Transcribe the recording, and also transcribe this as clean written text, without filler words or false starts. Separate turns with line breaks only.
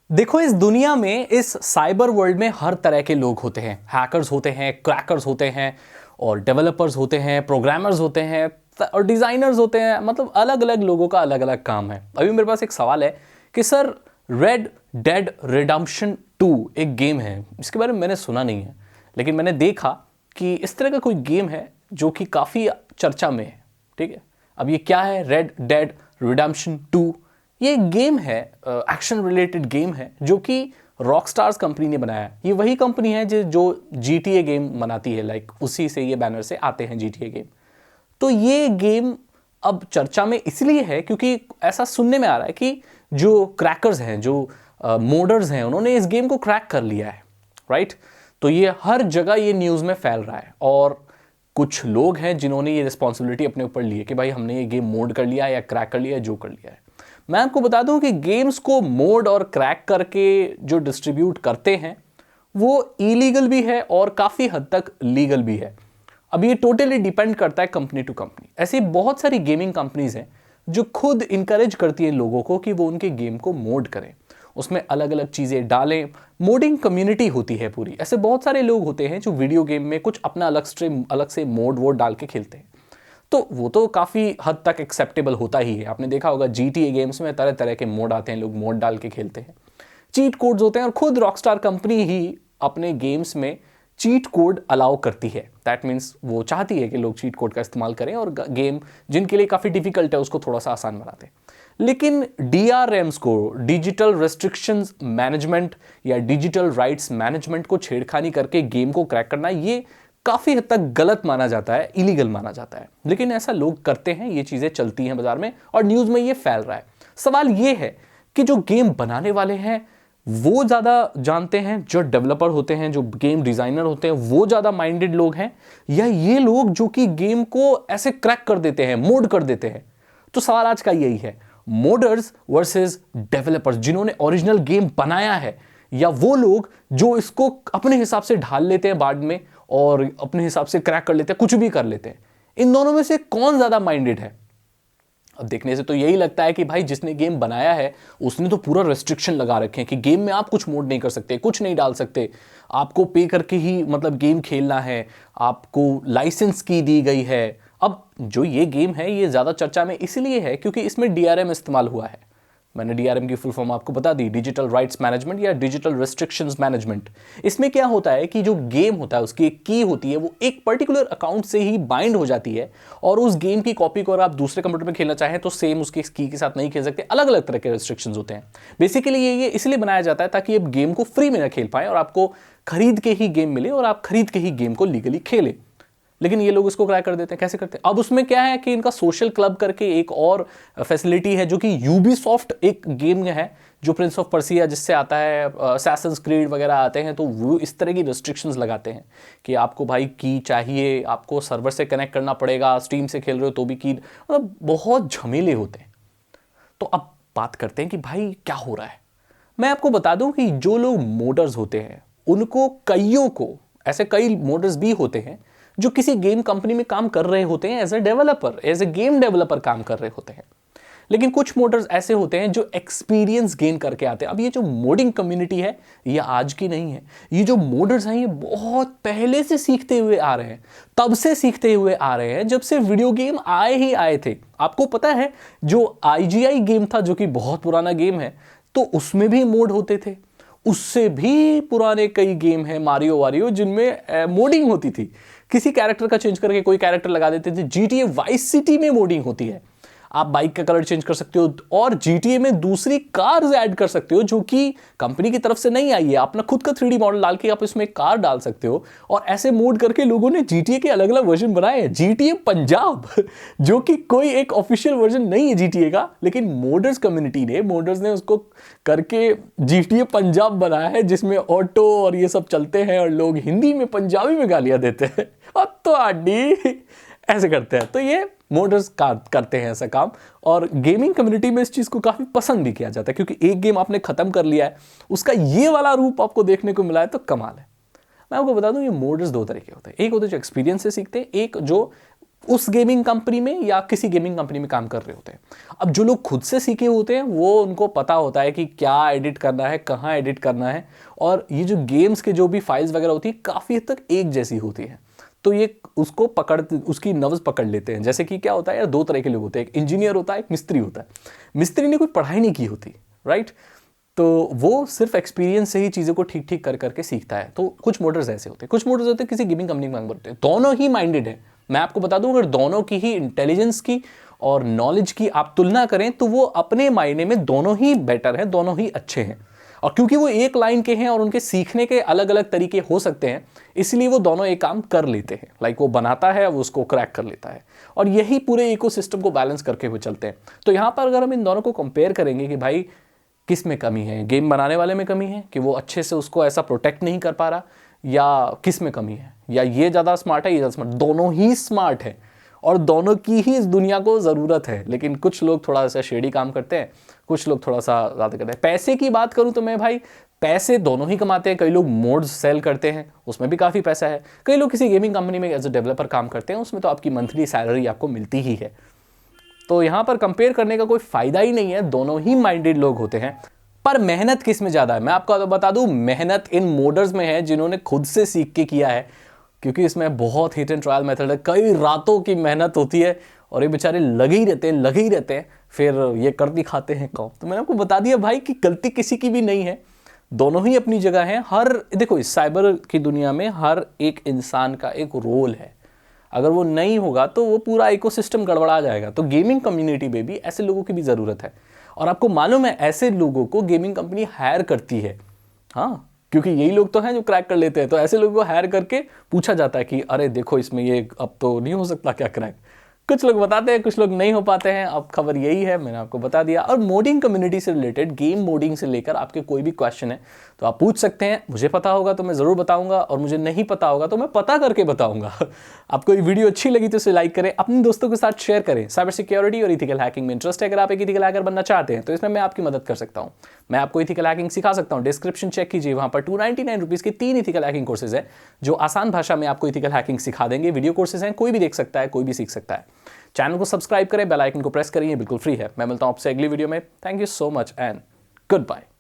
देखो, इस दुनिया में, इस साइबर वर्ल्ड में हर तरह के लोग होते हैं। हैकर्स होते हैं, क्रैकर्स होते हैं, और डेवलपर्स होते हैं, प्रोग्रामर्स होते हैं, और डिज़ाइनर्स होते हैं। मतलब अलग अलग लोगों का अलग अलग काम है। अभी मेरे पास एक सवाल है कि सर, रेड डेड रिडेम्पशन 2 एक गेम है, इसके बारे में मैंने सुना नहीं है, लेकिन मैंने देखा कि इस तरह का कोई गेम है जो कि काफ़ी चर्चा में है। ठीक है, अब ये क्या है रेड डेड रिडेम्पशन 2? ये एक गेम है, एक्शन रिलेटेड गेम है, जो कि रॉकस्टार्स कंपनी ने बनाया है। ये वही कंपनी है जो GTA गेम बनाती है, लाइक उसी से ये बैनर से आते हैं GTA गेम। तो ये गेम अब चर्चा में इसलिए है क्योंकि ऐसा सुनने में आ रहा है कि जो क्रैकर्स हैं, जो मोडर्स हैं, उन्होंने इस गेम को क्रैक कर लिया है। राइट? तो ये हर जगह ये न्यूज़ में फैल रहा है, और कुछ लोग हैं जिन्होंने ये रिस्पॉन्सिबिलिटी अपने ऊपर ली है कि भाई हमने ये गेम मोड कर लिया है या क्रैक कर लिया है, जो कर लिया है। मैं आपको बता दूं कि गेम्स को मोड और क्रैक करके जो डिस्ट्रीब्यूट करते हैं वो इलीगल भी है और काफ़ी हद तक लीगल भी है। अब ये टोटली डिपेंड करता है कंपनी टू कंपनी। ऐसी बहुत सारी गेमिंग कंपनीज हैं जो खुद इंकरेज करती हैं लोगों को कि वो उनके गेम को मोड करें, उसमें अलग अलग चीज़ें डालें। मोडिंग कम्युनिटी होती है पूरी। ऐसे बहुत सारे लोग होते हैं जो वीडियो गेम में कुछ अपना अलग से मोड वोड डाल के खेलते हैं। तो वो तो काफ़ी हद तक एक्सेप्टेबल होता ही है। आपने देखा होगा GTA गेम्स में तरह तरह के मोड आते हैं, लोग मोड डाल के खेलते हैं, चीट कोड्स होते हैं, और खुद रॉकस्टार कंपनी ही अपने गेम्स में चीट कोड अलाउ करती है। दैट मीन्स वो चाहती है कि लोग चीट कोड का इस्तेमाल करें और गेम जिनके लिए काफ़ी डिफिकल्ट है उसको थोड़ा सा आसान बनाते हैं। लेकिन DRMs को, डिजिटल रेस्ट्रिक्शंस मैनेजमेंट या डिजिटल राइट्स मैनेजमेंट को छेड़खानी करके गेम को क्रैक करना, ये काफ़ी हद तक गलत माना जाता है, इलीगल माना जाता है। लेकिन ऐसा लोग करते हैं, ये चीज़ें चलती हैं बाजार में और न्यूज़ में ये फैल रहा है। सवाल ये है कि जो गेम बनाने वाले हैं वो ज़्यादा जानते हैं, जो डेवलपर होते हैं, जो गेम डिज़ाइनर होते हैं, वो ज़्यादा माइंडेड लोग हैं, या ये लोग जो कि गेम को ऐसे क्रैक कर देते हैं, मोड कर देते हैं? तो सवाल आज का यही है, मोडर्स वर्सेस डेवलपर्स, जिन्होंने ओरिजिनल गेम बनाया है, या वो लोग जो इसको अपने हिसाब से ढाल लेते हैं बाद में और अपने हिसाब से क्रैक कर लेते हैं, कुछ भी कर लेते हैं। इन दोनों में से कौन ज्यादा माइंडेड है? अब देखने से तो यही लगता है कि भाई जिसने गेम बनाया है उसने तो पूरा रेस्ट्रिक्शन लगा रखे हैं कि गेम में आप कुछ मोड नहीं कर सकते, कुछ नहीं डाल सकते, आपको पे करके ही मतलब गेम खेलना है, आपको लाइसेंस की दी गई है। अब जो ये गेम है ये ज़्यादा चर्चा में इसलिए है क्योंकि इसमें DRM इस्तेमाल हुआ है। मैंने DRM की फुल फॉर्म आपको बता दी, डिजिटल राइट्स मैनेजमेंट या डिजिटल रेस्ट्रिक्शंस मैनेजमेंट। इसमें क्या होता है कि जो गेम होता है उसकी एक की होती है, वो एक पर्टिकुलर अकाउंट से ही बाइंड हो जाती है, और उस गेम की कॉपी को अगर आप दूसरे कंप्यूटर में खेलना चाहें तो सेम उसकी की के साथ नहीं खेल सकते। अलग अलग तरह के रेस्ट्रिक्शंस होते हैं। बेसिकली ये इसलिए बनाया जाता है ताकि आप गेम को फ्री में ना खेल पाएं और आपको खरीद के ही गेम मिले और आप खरीद के ही गेम को लीगली खेलें। लेकिन ये लोग इसको क्रैक कर देते हैं। कैसे करते हैं? अब उसमें क्या है कि इनका सोशल क्लब करके एक और फैसिलिटी है जो कि यूबीसॉफ्ट एक गेम है जो प्रिंस ऑफ पर्सिया जिससे आता है, असैसिन्स क्रीड वगैरह आते हैं, तो वो इस तरह की रिस्ट्रिक्शंस लगाते हैं कि आपको भाई की चाहिए, आपको सर्वर से कनेक्ट करना पड़ेगा, स्टीम से खेल रहे हो तो भी की, मतलब बहुत झमेले होते हैं। तो अब बात करते हैं कि भाई क्या हो रहा है। मैं आपको बता दूं कि जो लोग मोडर्स होते हैं उनको, कईयों को, ऐसे कई मोडर्स भी होते हैं जो किसी गेम कंपनी में काम कर रहे होते हैं, as a developer, as a game developer काम कर रहे होते हैं। लेकिन कुछ मोडर्स ऐसे होते हैं जो एक्सपीरियंस गेन करके आते हैं। अब ये जो मोडिंग कम्युनिटी है ये आज की नहीं है, ये जो मोडर्स हैं ये बहुत पहले से सीखते हुए आ रहे हैं, तब से सीखते हुए आ रहे हैं जब से वीडियो गेम आए ही आए थे। आपको पता है जो IGI गेम था जो कि बहुत पुराना गेम है, तो उसमें भी मोड होते थे। उससे भी पुराने कई गेम हैं, मारियो वारियो, जिनमें मोडिंग होती थी। किसी कैरेक्टर का चेंज करके कोई कैरेक्टर लगा देते थे। GTA वाइस सिटी में मोडिंग होती है, आप बाइक का कलर चेंज कर सकते हो और GTA में दूसरी कार्स ऐड कर सकते हो जो कि कंपनी की तरफ से नहीं आई है। अपना खुद का 3D मॉडल डाल के आप इसमें कार डाल सकते हो, और ऐसे मोड करके लोगों ने GTA के अलग अलग वर्जन बनाए हैं। GTA पंजाब जो कि कोई एक ऑफिशियल वर्जन नहीं है GTA का, लेकिन मोडर्स कम्युनिटी ने, मोडर्स ने उसको करके GTA पंजाब बनाया है, जिसमें ऑटो और ये सब चलते हैं और लोग हिंदी में पंजाबी में गालियां देते हैं। अब तो आडी ऐसे करते हैं। तो ये मोडर्स करते हैं ऐसा काम, और गेमिंग कम्युनिटी में इस चीज़ को काफ़ी पसंद भी किया जाता है क्योंकि एक गेम आपने ख़त्म कर लिया है, उसका ये वाला रूप आपको देखने को मिला है तो कमाल है। मैं आपको बता दूं ये मोडर्स दो तरह के होते हैं। एक होते हैं जो एक्सपीरियंस से सीखते हैं, एक जो उस गेमिंग कंपनी में या किसी गेमिंग कंपनी में काम कर रहे होते हैं। अब जो लोग खुद से सीखे होते हैं वो उनको पता होता है कि क्या एडिट करना है, कहाँ एडिट करना है, और ये जो गेम्स के जो भी फाइल्स वगैरह होती है काफ़ी हद तक एक जैसी होती है। तो ये उसको उसकी नब्ज़ पकड़ लेते हैं। जैसे कि क्या होता है यार, दो तरह के लोग होते हैं, एक इंजीनियर होता है, एक मिस्त्री होता है। मिस्त्री ने कोई पढ़ाई नहीं की होती, राइट, तो वो सिर्फ एक्सपीरियंस से ही चीज़ों को ठीक ठीक कर करके सीखता है। तो कुछ मोडर्स ऐसे होते हैं, कुछ मोडर्स होते हैं किसी गेमिंग कंपनी में काम करते हैं, दोनों ही माइंडेड है। मैं आपको बता दूं, अगर दोनों की ही इंटेलिजेंस की और नॉलेज की आप तुलना करें तो वो अपने मायने में दोनों ही बेटर हैं, दोनों ही अच्छे हैं। और क्योंकि वो एक लाइन के हैं और उनके सीखने के अलग अलग तरीके हो सकते हैं, इसलिए वो दोनों एक काम कर लेते हैं। लाइक वो बनाता है, वो उसको क्रैक कर लेता है, और यही पूरे इकोसिस्टम को बैलेंस करके हुए चलते हैं। तो यहाँ पर अगर हम इन दोनों को कंपेयर करेंगे कि भाई किस में कमी है, गेम बनाने वाले में कमी है कि वो अच्छे से उसको ऐसा प्रोटेक्ट नहीं कर पा रहा, या किस में कमी है, या ये ज़्यादा स्मार्ट है, ये ज़्यादा स्मार्ट, दोनों ही स्मार्ट है और दोनों की ही इस दुनिया को ज़रूरत है। लेकिन कुछ लोग थोड़ा सा शेडी काम करते हैं, कुछ लोग थोड़ा सा ज़्यादा करते हैं। पैसे की बात करूं तो मैं भाई, पैसे दोनों ही कमाते हैं। कई लोग मोड्स सेल करते हैं, उसमें भी काफ़ी पैसा है। कई लोग किसी गेमिंग कंपनी में एज ए डेवलपर काम करते हैं, उसमें तो आपकी मंथली सैलरी आपको मिलती ही है। तो यहाँ पर कंपेयर करने का कोई फ़ायदा ही नहीं है, दोनों ही माइंडेड लोग होते हैं। पर मेहनत किस में ज़्यादा है, मैं आपको तो बता दूं, मेहनत इन मोडर्स में है जिन्होंने खुद से सीख के किया है, क्योंकि इसमें बहुत हिट एंड ट्रायल मेथड है, कई रातों की मेहनत होती है और ये बेचारे लगे ही रहते हैं, फिर ये कर दिखाते हैं कौन। तो मैंने आपको बता दिया भाई कि गलती किसी की भी नहीं है, दोनों ही अपनी जगह हैं। देखो, इस साइबर की दुनिया में हर एक इंसान का एक रोल है, अगर वो नहीं होगा तो वो पूरा इकोसिस्टम गड़बड़ा जाएगा। तो गेमिंग कम्युनिटी में भी ऐसे लोगों की भी ज़रूरत है, और आपको मालूम है ऐसे लोगों को गेमिंग कंपनी हायर करती है। हाँ, क्योंकि यही लोग तो हैं जो क्रैक कर लेते हैं, तो ऐसे लोगों को हायर करके पूछा जाता है कि अरे देखो इसमें ये अब तो नहीं हो सकता क्या क्रैक। कुछ लोग बताते हैं, कुछ लोग नहीं हो पाते हैं। अब खबर यही है, मैंने आपको बता दिया। और मोडिंग कम्युनिटी से रिलेटेड, गेम मोडिंग से लेकर आपके कोई भी क्वेश्चन है तो आप पूछ सकते हैं। मुझे पता होगा तो मैं ज़रूर बताऊंगा, और मुझे नहीं पता होगा तो मैं पता करके बताऊंगा। आपको ये वीडियो अच्छी लगी तो इसे लाइक करें, अपने दोस्तों के साथ शेयर करें। साइबर सिक्योरिटी और इथिकल हैकिंग में इंटरेस्ट है, अगर आप एक इथिकल हैकर बनना चाहते हैं तो इसमें मैं आपकी मदद कर सकता हूँ। मैं आपको इथिकल हैकिंग सिखा सकता हूँ। डिस्क्रिप्शन चेक कीजिए, वहाँ पर 299 रुपीज़ के 3 इथिकल हैकिंग कोर्सेज है जो आसान भाषा में आपको इथिकल हैकिंग सिखा देंगे। वीडियो कोर्सेज हैं, कोई भी देख सकता है, कोई भी सीख सकता है। चैनल को सब्सक्राइब करें, बेल आइकन को प्रेस करिए, बिल्कुल फ्री है। मैं मिलता हूं आपसे अगली वीडियो में। Thank you so much and good bye.